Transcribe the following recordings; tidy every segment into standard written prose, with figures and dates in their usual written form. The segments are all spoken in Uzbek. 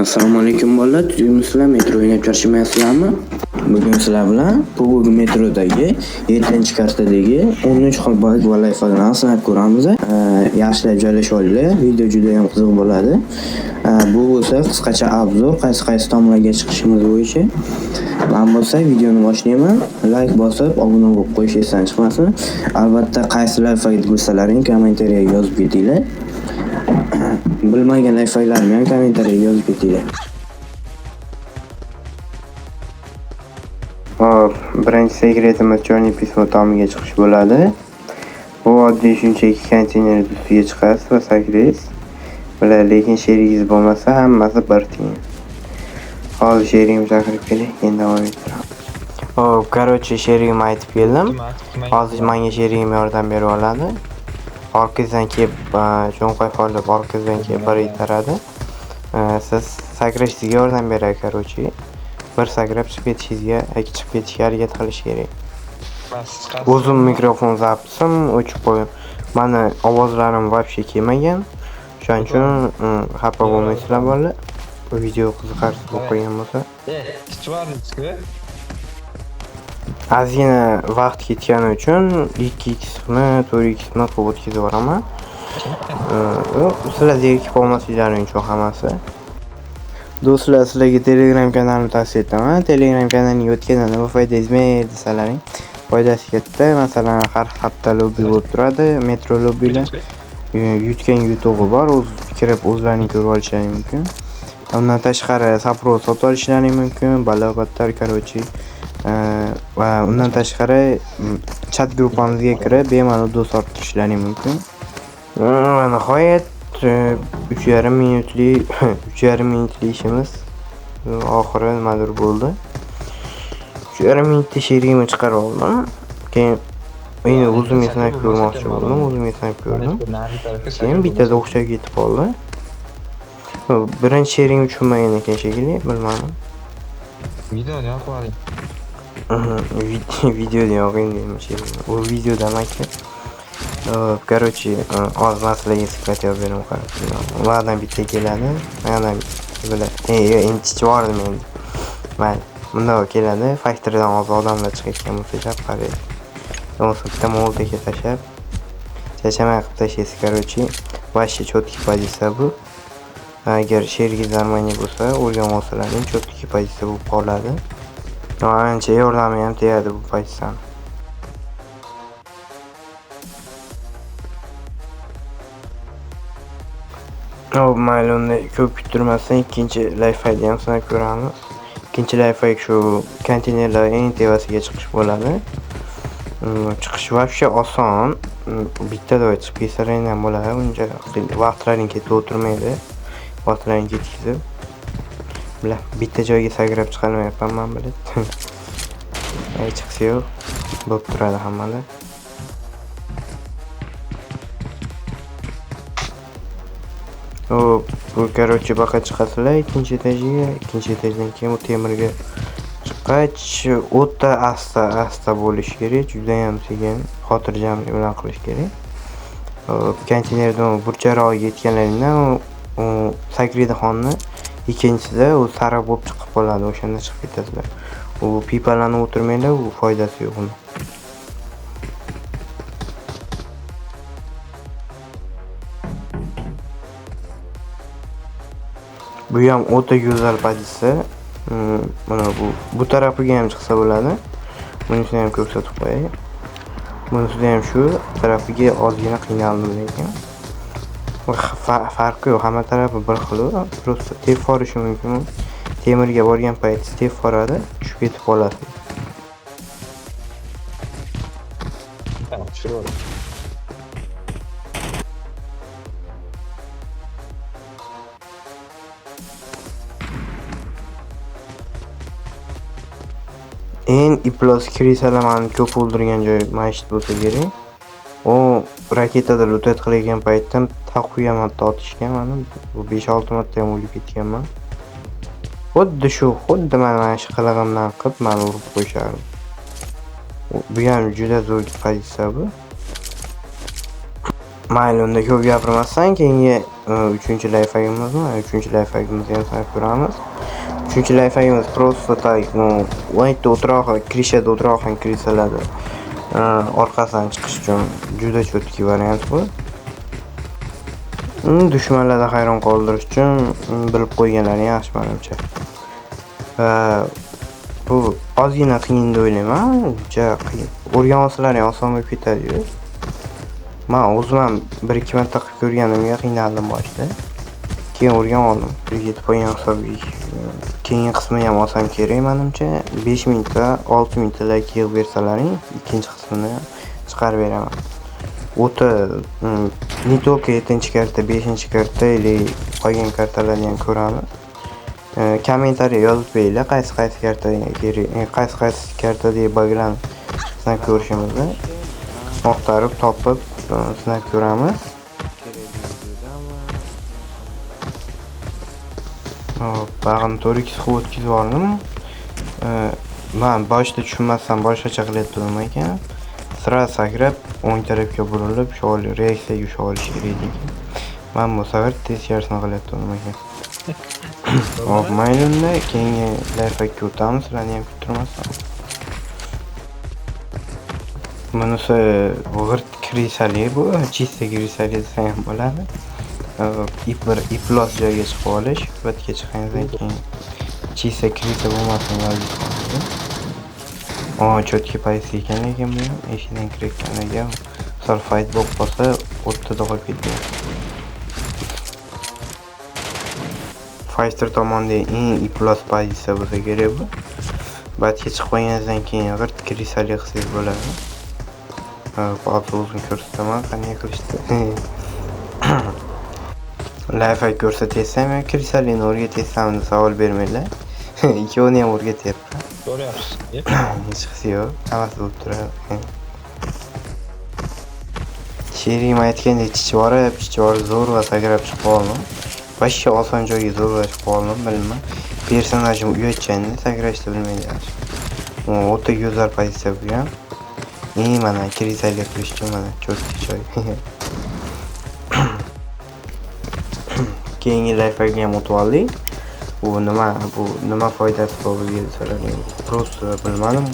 Assalomu alaykum bolalar, tushunibsizlar, metro o'ynab charchamayapsizlarmi? Bugun sizlar bilan PUBG metrodagi 7-kartadagi 13 xil bug va layflarni sinab ko'ramiz. Yaxshilab joylashib olinglar, video juda ham qiziq bo'ladi. Bu bo'lsa qisqacha obzor, qaysi tomonlarga chiqishimiz bo'yicha. Men bo'lsa videoni boshlayman. Like bosib, obuna bo'lib qo'yish esdan chiqmasin. Albatta, qaysi layfga bilsalaring kommentariyaga yozib ketinglar. Bilmagan layflarni ham kommentariyaga yozib ketinglar. Hop, birinchi sekretimiz Johnny Pismo tomiga chiqish bo'ladi. Bu oddiy shunchaki konteyner ustiga chiqasiz va sakraysiz. Bular lekin sherigingiz bo'lmasa hammasi bir tiyin. Hozir sherigimni chaqirib keling, endi davom ettiramiz. Hop, короче, sherigimni aytib keldim. Hozir menga sherigim yordam berib oladi. Orqangizdan kelib, cho'nqay folib orqangizdan kelib bir itaradi. Siz sakrashingizga yordam beradi, короче. Bir sakrab chiqib ketishingizga, chiqib ketishga harakat qilish kerak. O'zim mikrofon zapisim o'chib qo'ydim. Meni ovozlarim вообще kelmagan. Shuning uchun xafa bo'lmaysizlar bolalar. Bu video qiziqarsiz bo'lib qolgan bo'lsa. Ozgina vaqt ketgani uchun 2x'ni, 4x'ni qilib o'tkazib yuboraman. Sizlar zerikib qolmasliklaring uchun hammasi. Do'stlar, sizlarga Telegram kanalini tavsiya etaman. Telegram kanaliga o'tgandan bu foydangizmi desalaring, foydasi katta. Masalan, har hafta lobby bo'lib turadi, metro lobbylar. Yutgan yutug'i bor, kirib o'zlaring ko'rib olishlaring mumkin. Undan tashqari sapro sotib olishlaring mumkin, balobatlar, короче. Va undan tashqari chat gruppamizga kirib bemalol do'st orttirishlaring mumkin. Nihoyat 3,5 minutlik ishimiz oxiri nimadir bo'ldi. 3,5 minutda sherigimni chiqarib oldim. Keyin meni o'zimga sinab ko'rmoqchi bo'ldim, Keyin bittada o'xshab ketib qoldi. Birinchi sherigim tushunmagan ekan shekilli, bilmadim. Videoni yoqib oling. Videoni yoqing demiş. O videoda maka. Короче, az masalaga sekret yozib beraman qarab. Ulardan bitta keladi. Mendan bular. Endi chiqardim endi. Mayli. Bunda keladi. Factorydan hozir odamlar chiqayotgan bo'lsa chap qaraydi. Yo'qsa bitta moltega tashlab chachamay qilib tashlaysiz, короче. Вообще четкий pozitsiya bu. Agar shergiz armaniya bo'lsa, o'rgan olsalaring четкий pozitsiya bo'lib qoladi. Ancha yordami ham tegadi bu pozitsiyani. Mayli, unda ko'p kuttirmasdan ikkinchi layfni ham sinab ko'ramiz. Ikkinchi layfga shu konteynerlar eng tepasiga chiqish bo'ladi. Chiqish вообще oson. Bittada chiqib ketsalaring ham bo'ladi. Uncha vaqtlaring ketib o'tirmaydi. Vaqtlaring ketkizib. Bilan bitta joyga sakrab chiqarmayapman men bilib. Ay chiqsa yo'q. Bo'lib turadi hammada. Bu короче baqa chiqasizlar ikkinchi etajdan keyin u temirga chiqqach o'ta asta bo'lish kerak, juda ham sekin, xotirjamlik bilan qilish kerak. Konteynerdan burcharoqga yetganlaringdan u sakraydi xonni. Ikkinchisida u sariq bo'lib chiqib qoladi, o'shanda chiqib ketasizlar. U pipalarni o'tirmanglar, u foydasi yo'q uni. Bu ham o'ta go'zal pozitsiya. Mana bu tarafiga ham chiqsa bo'ladi. Bunisini ham ko'rsatib qo'yay. Bunisida ham shu tarafiga ozgina qiynaldim lekin. Farqi yo'q, hamma tarafi bir xil. Просто tep forishi mumkin. Temirga borgan payt tep foradi, tushib ketib qoladi. Tamam, tushirib Eng iplos krisalarni ko'p o'ldirgan joy mashit bo'lsa kerak. O raketada rotate qilayotgan paytda taqviyam hatto otishgan mana. Bu 5-6 marta ham o'lib ketganman. Xuddi mana shu qilig'imdan qilib meni urib qo'yishardi. Bu ham juda zo'r pozitsiya bu. Mayli, unda ko'p gapirmasdan keyingi uchinchi layfhagimizmi? Uchinchi layfhagimizni ham sanab ko'ramiz. Uchinchi layfhagimiz просто так, o'yinda o'tiroqqa, kirishada o'tiroqqa kirisaladi. Orqasidan chiqish uchun juda cho'tki variant bu. Dushmanlarni hayron qoldirish uchun bilib qo'yganlari yaxshi menimcha. Bu ozgina qiyin deb o'ylayman. Juda qiyin. O'rgan olsalar ham oson bo'lib ketadi-yu. Men o'zim ham 1-2 marta qilib ko'rganimga qiynaldim boshida. Keyin o'rgan oldim. Yetib qo'ygan hisobga. Keyingi qismi ham oson kerak menimcha. 5 minutda, 6 minutda like yig'ib bersalaring, ikkinchi qismini chiqarib beraman. O'ta не только 7-karta, 5-karta или qolgan kartalarni ham ko'ramiz. Kommentariy yozib beringlar, qaysi kartaga kerak, qaysi kartadagi buglarni sinab ko'rishimizni oqtarib, topib sinab ko'ramiz. Bag'im to'g'ri kisib o'tkazib oldim. Men boshida tushunmasam boshqacha qilyaptim ekan. Sira sakrab, o'ng tarafga burilib, shol reaksiyaga usha olish kerak ekan. Men bu safar teskarisini qilyaptim ekan. Hop, mayli, keyingi layfhakka o'tamiz, sizlarni ham kuttirmasdan. Bunisi g'irt krisali bu, chista krisali desa ham bo'ladi. Iflos joyga chiqib olish, batga chiqqandan keyin chista krisa bo'lmasin yo'lga cho'tki pozitsiya ekan lekin bu eshikdan kirayotganiga sal fight bo'lib qolsa o'rtada qolib ketgan. Fighter tomonidan eng iflos pozitsiya bo'lsa kerak bu. Batga chiqib qo'ygandan keyin g'irt krisali qilsangiz bo'ladi. Hozir o'zim ko'rsataman qanday qilishni. Lifehack ko'rsatsam ham krisalini o'rgatyapsan deb savol bermanglar. Ikkovini ham o'rgatyapman. Ko'ryapsiz. Hech qisi yo'q, hammasi bo'lib turadi. Sherim aytgandek chichvora zo'rg'a sakrab chiqib oldim. Boshqa oson joyga zo'rg'a chiqib oldim, bilmayman. Personajim uyatchandi, sakrashni bilmaydi yaxshi. O'ta go'zal pozitsiya bu ham. Mana krisalga qilish uchun mana cho'tki joy. Keyingi lifehackga ham o'tib oldik. Bu nima foydasi bor bizga desalar, просто bilmadim.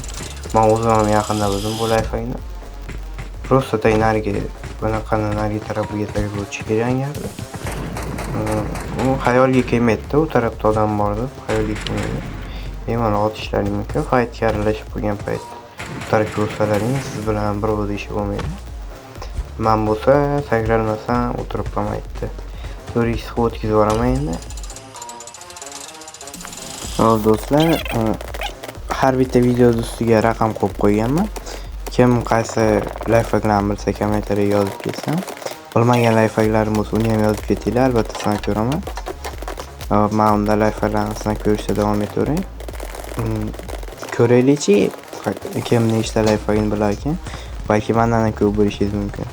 Men o'zim ham yaqinda bildim bu lifehackni. Просто nariga bunaqani nariga tarafiga sakrab o'tish kerak gapdi. U xayolga kelmaydi, u tarafda odam bor deb xayolga kelmaydi. Bemalol otishlaring mumkin, fightga aralashib qolgan paytda. Bu tarafga o'tsalaring siz bilan bir o'zi ishi bo'lmaydi. Men bo'lsa sakralmasam o'tirib qolmaydi. To'g'risi o'tkazib yuboraman endi. Hop do'stlar, har bitta video ustiga raqam qo'yib qo'yganman. Kim qaysi lifehacklarni bilsa kommentariyaga yozib ketsin. Bilmagan lifehacklarimiz bo'lsa uni ham yozib ketinglar, albatta sinab ko'raman. Men unda lifehacklarni sinab ko'rishda davom etavering. Ko'raylikchi, kim nechta lifehackni bilar ekan. Balki mendan ko'p bo'lishingiz mumkin.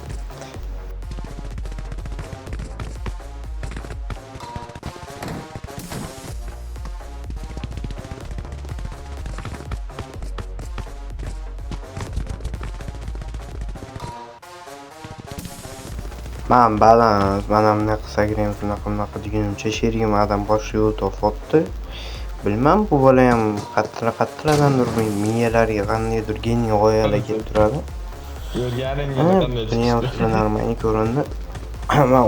Men balans, mana bunaqa sakraymiz, bunaqa degunimcha sherigim adam boshqa yo'l topibdi. Bilmam, bu bola ham qattiqlardandir, miyalariga qandaydir geniy g'oyalar kelib turadi. Buni ham tushunarmay ko'rindi. Men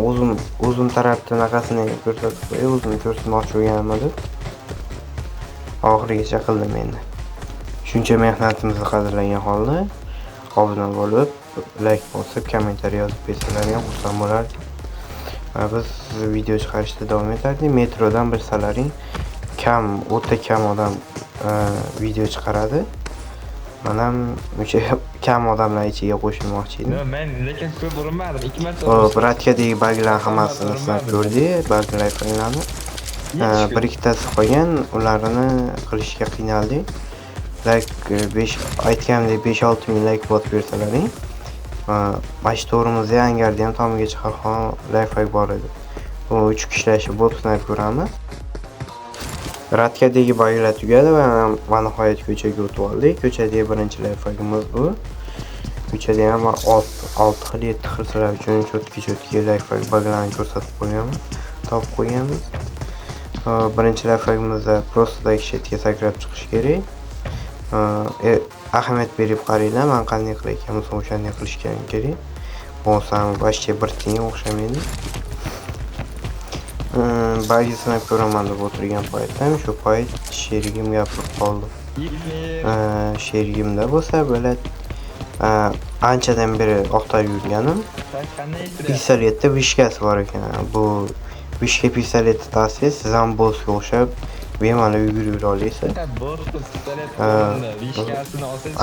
o'zim tarafdan naqasini ko'rsatib qo'yay, o'zimni ko'rsatmoqchi bo'lganim edi. Oxirigacha qildim endi. Shuncha mehnatimizni qadrlagan holda obuna bo'lib, like bosib, kommentariy yozib bersalar ham xursand bo'lardik. Biz video chiqarishda davom etardik. Metrodan bilsalaring, o'ta kam odam video chiqaradi. Men ham o'sha kam odamlar ichiga qo'shilmoqchi edim. Men lekin ko'p urinmadim. 2 marta. Bratkadagi buglar hammasini sinab ko'rdik, bug lifehacklarni. Bir ikkitasi qolgan, ularni qilishga qiynaldik. Like aytganimdek 5-6 ming like bosib bersalaring, mana shu to'g'rimizda angarda ham tomiga chiqargan lifehack bor edi. Bu 3 kishilashi bo'lib sinab ko'ramiz. Radkadagi buglar tugadi va nihoyat ko'chaga o'tib oldik. Ko'chadagi birinchi lifehackimiz bu. ko'chada ham 6 xil 7 xil sizlar uchun cho'tki layfhak baglarni ko'rsatib qo'yganmiz, topib qo'yganmiz. Birinchi layfhagimizda prostodagi shetga sakrab chiqish kerak. Ahamiyat berib qaranglar, men qanday qilar ekanman, o'shanday qilishgan kerak. Bo'lsam вообще bir tiyin o'xshamaydi. Bagni sinab ko'raman deb o'tirgan paytda shu payt sherigim gapirib qoldi. Sherigimda bo'lsa bo'ladi. Anchadan beri oqtarib yurganim pistoletda vishkasi bor ekan. Bu vishka pistoleti tavsiya, siz ham bossga o'xshab bemalol yugurib yura olasiz.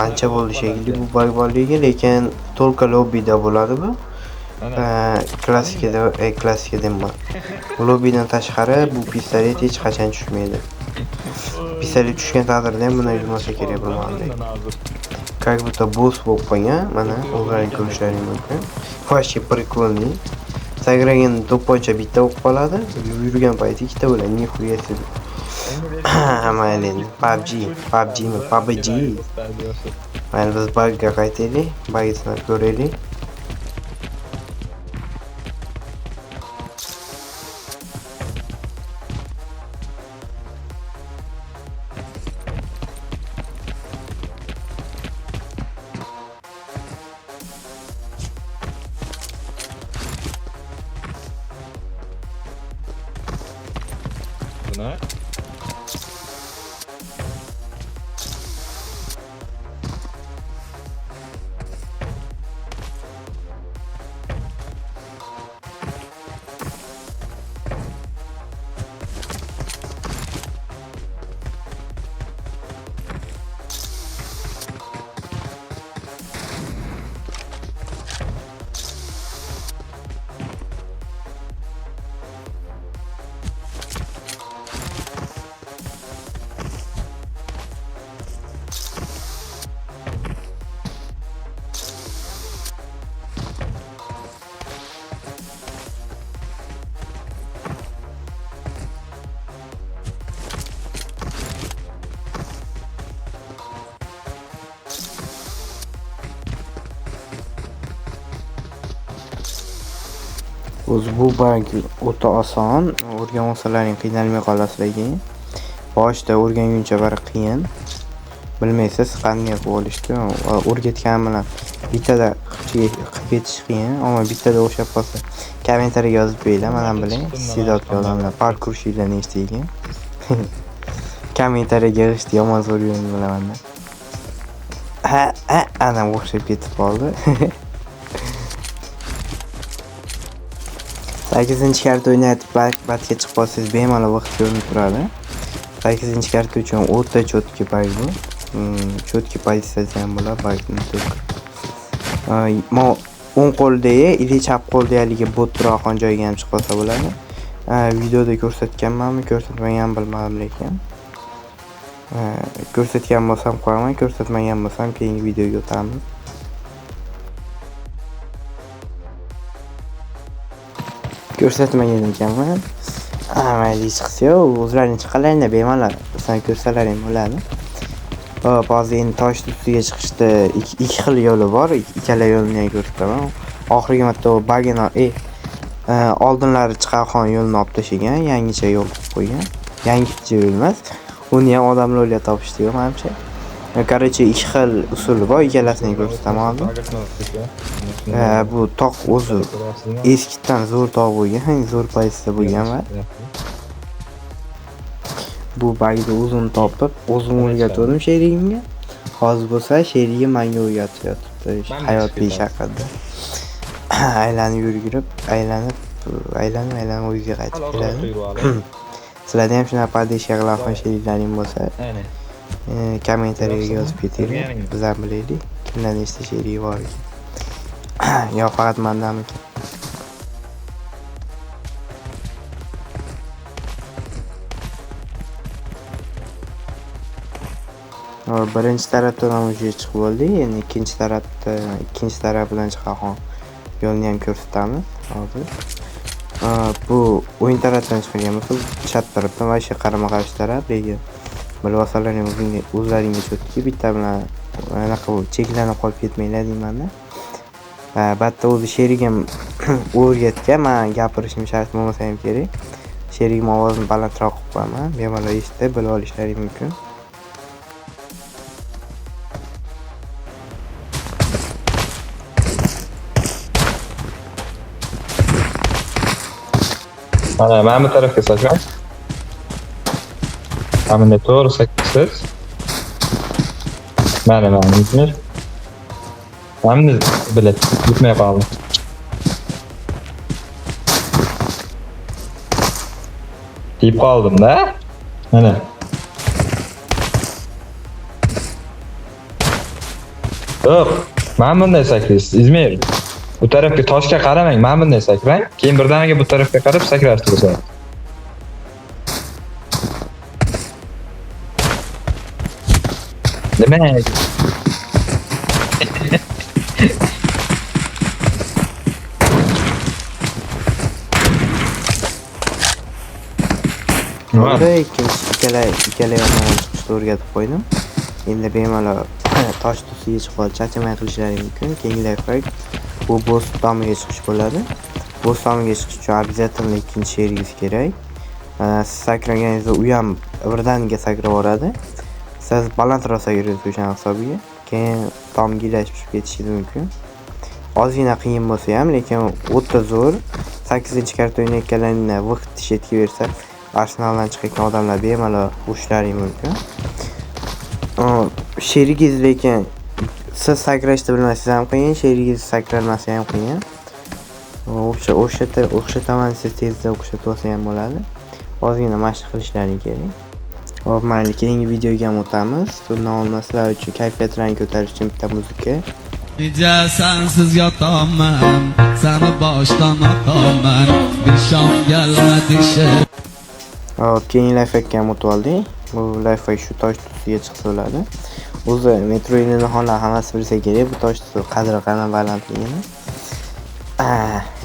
Ancha bo'ldi shekilli bu bug borligi, lekin to'lqa lobbida bo'ladi bu. Klassikada nima? Lobbidan tashqari bu pistolet hech qachon tushmaydi. Pistolet tushgan taqdirda ham bunday yurmasa kerak bo'lmadi. Как будто boss bo'lib qolgan. Mana o'zlaring ko'rishlaring mumkin. Вообще прикольный. Sagragan to'pponcha bitta bo'lib qoladi. Yurgan payti ikkita bo'ladi. Nihuya себе. Mayli, PUBG. Mayli biz bugga qaytaylik. Bugni sinab ko'raylik. Buna O'zi bu bug o'ta oson, o'rgan olsalaring qiynalmay qolasizlar keyin. Boshida o'rganguncha bari qiyin. Bilmaysiz qanday qilib olishni. O'rgatgan bilan bittada qilib ketish qiyin, ammo bittada o'xshab qolsa kommentariyaga yozib qo'yinglar, mana bilang, iste'dodli odamlar parkurchilarni eshitgan. Kommentariyaga yozishni yomon zo'r yo'lini bilaman. Ana o'xshab ketib qoldi. 8-karta o'ynatib batga chiqib qolsangiz bemalol vaqt ko'rinib turadi. 8-karta uchun o'ta cho'tki bug bu. Cho'tki pozitsiyasi ham bo'ladi bagning to'liq. O'ng qo'ldagi ili chap qo'ldagi bot turadigan joyga ham chiqib qolsa bo'ladi. Videoda ko'rsatganmanmi, ko'rsatmagan bilmadim lekin. Ko'rsatgan bo'lsam qo'yaman, ko'rsatmagan bo'lsam keyingi videoga o'tamiz. Ko'rsatmagan ekanman. Mayli chiqsa-yu, o'zlaring chiqalaringlar bemalol, sizlar ko'rsalaring bo'ladi. Ba'zi endi tosh ustiga chiqishda ikki xil yo'li bor, ikkala yo'lni ham ko'rsataman. Oxirgi marta bagini oldinlari chiqadigan yo'lni olib tashlagan, yangicha yo'l qilib qo'ygan. Yangicha yo'l emas, uni ham odamlar topishdi, menimcha. Короче, ikki xil usuli bor, ikkalasini ko'rsataman. Bu tog' o'zi eskidan zo'r tog' bo'lgan, zo'r pozitsiyada bo'lgan va bu bagni o'zim topib, o'zim o'rgatdim sherigimga. Hozir bo'lsa sherigim menga o'rgatyapti, hayot beshaqada. Aylanib yurib, aylanib o'ziga qaytib keladi. Sizlarda ham shunaqa podeshka qiladigan sheriklaring bo'lsa, kommentariyaga yozib ketinglar, biz ham bilaylik, kimlar nechta sherik bor ekan. Yo faqat mendamikan. Birinchi tarafdan ham o'zi chiqib bo'ldi, endi ikkinchi taraf bilan chiqadigan yo'lni ham ko'rsatamiz hozir. Bu o'yin tarafdan chiqgan bo'lsa, chap tarafdan va shu qarama-qarshi taraf, lekin bilib olsalaring o'zlaringiz cho'tki bitta bilan anaqa cheklanib qolib ketmanglar deyman-da. Batta o'zi sherigim o'rgatgan, men gapirishim shart bo'lmasa ham kerak. Sherigim ovozini balandroq qilib qo'yaman, bemalol eshitib bilib olishlari mumkin. Mana bu tarafga sakran. Mana to'g'ri sakraysiz. Mana yetmir. Hamni bilib yetmay qoldi. Deyip qoldim-da. Mana. Yo'q, men bunday sakraysiz. İzmir. Bu tarafga toshga qaramang, men bunday sakrang. Keyin birdaniga bu tarafga qarab sakrarsiz o'zingizlar. Nima? Unda ikkala yoqdan chiqishni o'rgatib qo'ydim. Endi bemalol tosh tusiga chiqib charchamay qilishlari mumkin. Keyingi lifehack bu boss tomiga chiqish bo'ladi. Boss tomiga chiqish uchun обязательно ikkinchi sherigingiz kerak. Siz sakraganingizda u ham birdaniga sakrab yuboradi. Siz balandroq sakraysiz o'sha hisobiga. Keyin tomga ilashib ketishingiz mumkin. Ozgina qiyin bo'lsa ham, lekin o'ta zo'r. 8-karta o'ynayotganlarni vaqt tishetga bersa, Arsenaldan chiqayotgan odamlar bemalol urishlari mumkin. Sherigingiz lekin siz sakrashni bilmasangiz ham qiyin, sherigingiz sakralmasa ham qiyin. O'xshataman siz tezda o'xshatib olsa ham bo'ladi. Ozgina mashq qilishlaring kerak. Hop, mayli, keyingi videoga ham o'tamiz. Bundan oldin sizlar uchun kayfiyatlarni ko'tarish uchun bitta muzika. Necha sensiz yotaman, seni boshdan otaman, bir shom galmadishi. Hop, keyingi lifehackga ham o'tib oldik. Bu lifehack shu tosh tusiga chiqsa bo'ladi. O'zi Metroid'ni xola hammasi bilsa kerak, bu tosh tusi qadri qanday balandligini.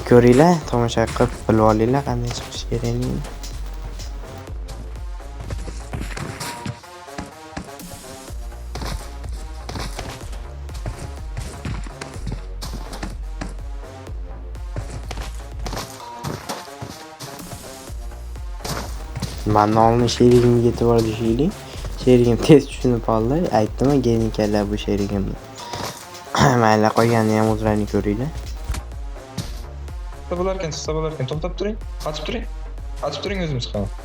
Ko'ringlar, tomosha qilib bilib olinglar qanday chiqish kerakligini. Men nomni sherigimga yetib bordi sheylik. Sherigim tez tushunib qoldi. Aytdim, gelinkalar bu sherigimni. Mayli, qo'yganini ham o'zlaring ko'ringlar. Bo'larkan, to'xtab turing. Qatib turing o'zimiz qolamiz.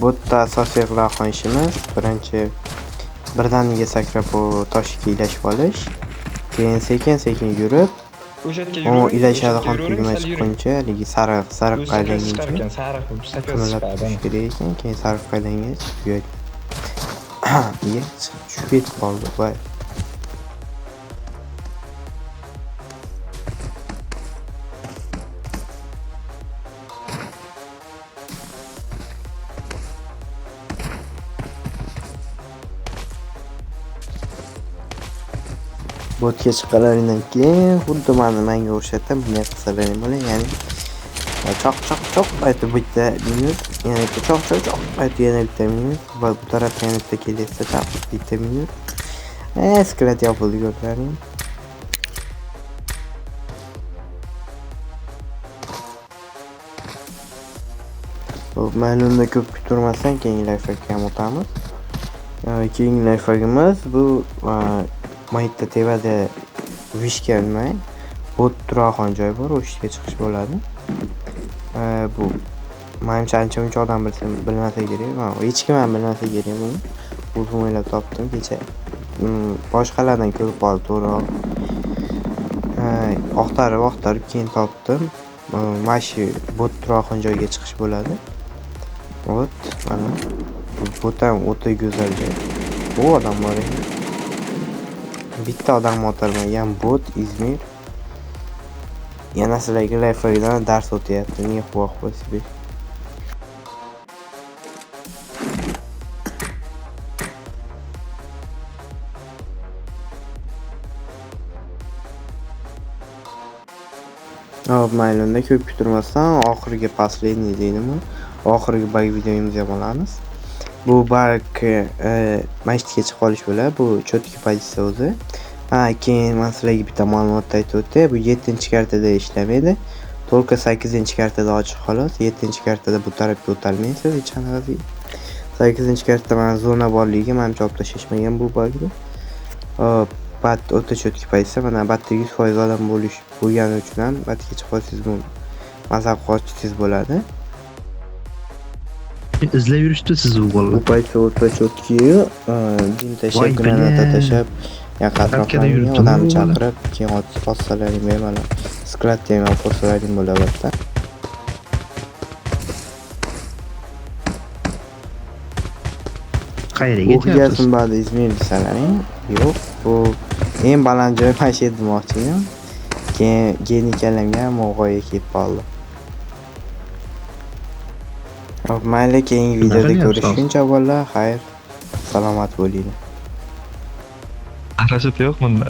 Bu yerda asosiy qiladigan ishimiz birinchi birdaniga sakrab bu toshga ilashib olish. Keyin sekin yurib, u ilashadigan tugma chiqquncha, ligi sariq qaylanguncha qimillab turish kerak ekan. Keyin sariq qaylangach tugaydi. Tushib ketib qoldi. Voy. Botga chiqqanlaringdan keyin xuddi menga o'xshatib bunday qilsalaring bo'ladi. Ya'ni choq aytib bitta minus, yana choq aytib yana bitta minus va bu tarafga yana bitta kelsa choq bitta minus. Sklat yopildi ko'rlaring. Hop, mayli, unda ko'p kuturmasdan keyingi lifehackga ham o'tamiz. Keyingi lifehackimiz bu maytda tevada vishga unmay bot turadigan joy bor, o'shga chiqish bo'ladi. Bu menimcha ancha odam bilmasa kerak. Hech kim ham bilmasa kerak buni. O'zim o'ylab topdim kecha. Boshqalardan ko'rib qoldim to'g'ri. Oqtarib keyin topdim. Mana shu bot turadigan joyga chiqish bo'ladi. Bot mana bu ham o'ta go'zal joy. Bu odam bor ekan. Bitta odam o'tirmagan bot Izmir. Yana sizlarga layfdan dars o'tyapti. Nega quvoq bo'lsa. Hop, mayli unda ko'p kutirmasdan oxirgi последний deydimi? Oxirgi bug videomizni ham olamiz. Bu bug mashitga chiqib qolish bo'ladi. Bu cho'tki pozitsiya o'zi. Keyin men sizlarga bitta ma'lumot aytib o'tay. Bu 7-kartada ishlamaydi. Только 8-kartada ochiq xolos. 7-kartada bu tarafga o'tolmaysiz hech qanaqasi. 8-kartada mana zona borligiga menimcha olib tashlashmagan bu bugni. Hop, bat o'ta cho'tki pozitsiya. Mana batda 100% odam bo'lgani uchun ham batga chiqib qolsangiz bu mazaq qochingiz bo'ladi. izlab yurishdi siz u Bu bolalar. paytda o'ta cho'tki, din tashab, granata tashab, Arkada yaqin odam chaqirib, keyin otsalaring bemalol. Skrat ham forsalaring bo'ladi batda. Qayerga Bu ketyapsiz? hikoyasini ba'di Izmir desalaring, yo'q, bu eng baland joy mana shu demoqchi edim. Keyin ekanlarga Mo'g'oyga kelib qoldi. Hop, mayli, keyingi videoda ko'rishguncha bo'llar, xayr, salomat bo'linglar. Aralashib yo'q bunda.